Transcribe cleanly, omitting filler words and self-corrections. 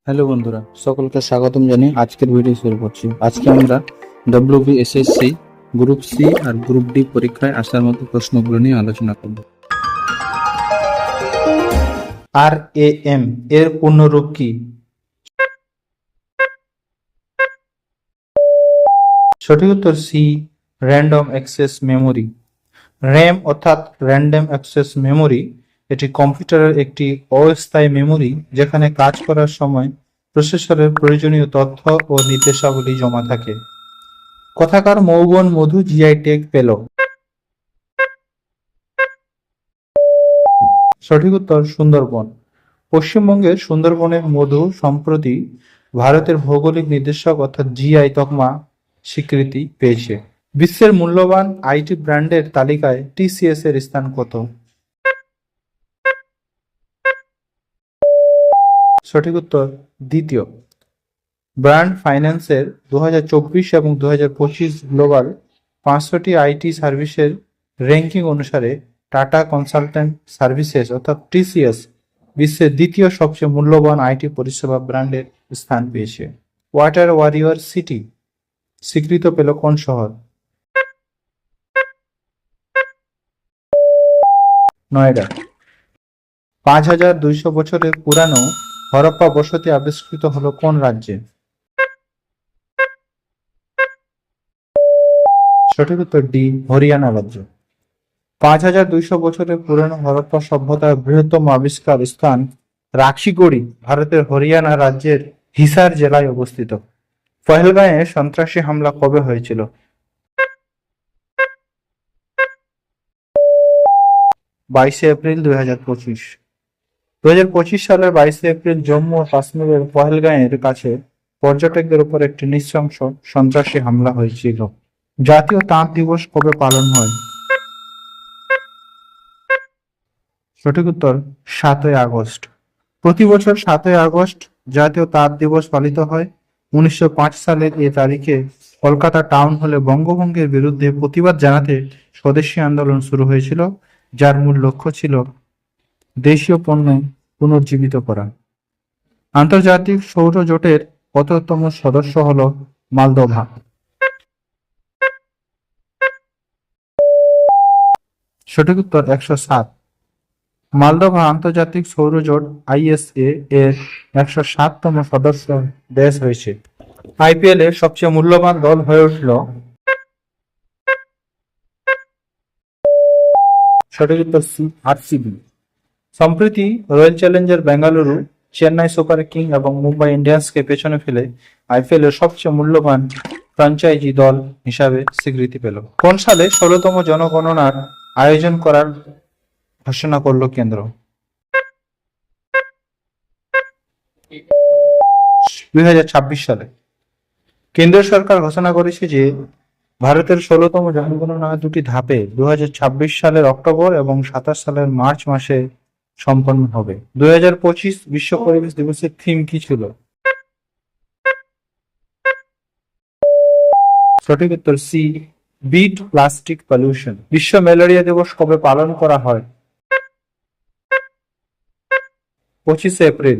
Hello বন্ধুরা, সকলকে স্বাগতম জানিয়ে আজকের ভিডিও শুরু করছি। আজকে আমরা WBSSC গ্রুপ সি আর গ্রুপ ডি পরীক্ষায় আসার মতো প্রশ্নগুলো নিয়ে আলোচনা করব। RAM এর পূর্ণরূপ কি? সঠিক উত্তর C, random access memory. RAM অর্থাৎ র্যান্ডম অ্যাক্সেস মেমোরি এটি কম্পিউটারের একটি অস্থায়ী মেমোরি যেখানে কাজ করার সময় প্রসেসরের প্রয়োজনীয় তথ্য ও নির্দেশাবলী জমা থাকে। কথাকার মৌবন মধু জিআই ট্যাগ পেল। সঠিক উত্তর সুন্দরবন। পশ্চিমবঙ্গের সুন্দরবনের মধু সম্প্রতি ভারতের ভৌগোলিক নির্দেশক অর্থাৎ জিআই তকমা স্বীকৃতি পেয়েছে। বিশ্বের মূল্যবান আইটি ব্র্যান্ডের তালিকায় টিসিএস এর স্থান কত? সঠিক উত্তর দ্বিতীয়। ব্র্যান্ড ফাইন্যান্সের 2024 এবং 2025 গ্লোবাল 500টি আইটি সার্ভিসের র্যাঙ্কিং অনুসারে টাটা কনসালট্যান্ট সার্ভিসেস অর্থাৎ টিসিএস বিশ্বের দ্বিতীয় সবচেয়ে মূল্যবান আইটি পরিষেবা ব্র্যান্ডের স্থান পেয়েছে। ওয়াটার ওয়ারিয়র সিটি স্বীকৃত পেল কোন শহর? নয়ডা। 5200 বছরের পুরানো হরপ্পা বসতি আবিষ্কৃত হলো কোন রাজ্যে? সঠিক উত্তর ডি, হরিয়ানা রাজ্য। 5200 বছরের পুরানো হরপ্পা সভ্যতার বৃহত্তম আবিষ্কার স্থান রাখিগড়ি ভারতের হরিয়ানা রাজ্যের হিসার জেলায় অবস্থিত। পহেলগাঁয়ে সন্ত্রাসী হামলা কবে হয়েছিল? 22 এপ্রিল 2025। 2025 সালের 22 এপ্রিল জম্মু ও কাশ্মীরের পহেলগাঁয়ের কাছে পর্যটকদের উপর একটি নৃশংস সন্ত্রাসী হামলা হয়েছিল। জাতীয় তাঁত দিবস কবে পালন হয়? সঠিক উত্তর 7ই আগস্ট। প্রতি বছর 7ই আগস্ট জাতীয় তাঁত দিবস পালিত হয়। 1905 সালের এ তারিখে কলকাতা টাউন হলে বঙ্গভঙ্গের বিরুদ্ধে প্রতিবাদ জানাতে স্বদেশী আন্দোলন শুরু হয়েছিল, যার মূল লক্ষ্য ছিল দেশীয় পণ্য পুনর্জীবিত করা। আন্তর্জাতিক সৌর জোটের কততম সদস্য হল মালদোভা? সঠিক উত্তর 107। মালদোভা আন্তর্জাতিক সৌর জোট ISA এর 107তম সদস্য দেশ হয়েছে। IPL এর সবচেয়ে মূল্যবান দল হয়ে উঠল। সঠিক উত্তর সি, RCB। সম্প্রতি royal Challenger Bengaluru, Chennai super king এবং মুম্বাই ইন্ডিয়ান্সকে পেছনে ফেলে IPL এর সবচেয়ে মূল্যবান ফ্র্যাঞ্চাইজি দল হিসাবে স্বীকৃতি পেল। কোন সালে 16তম জনগণনার আয়োজন করার ঘোষণা করল কেন্দ্র? 2026 সালে। কেন্দ্র সরকার ঘোষণা করেছে যে ভারতের 16তম জনগণনা দুটি ধাপে 2026 সালের অক্টোবর এবং 27 সালের মার্চ মাসে সম্পন্ন হবে। 2025 বিশ্ব পরিবেশ দিবসের থিম কি ছিল? সঠিক উত্তর সি, বিট প্লাস্টিক পলিউশন। বিশ্ব ম্যালেরিয়া দিবস কবে পালন করা হয়? 25 এপ্রিল।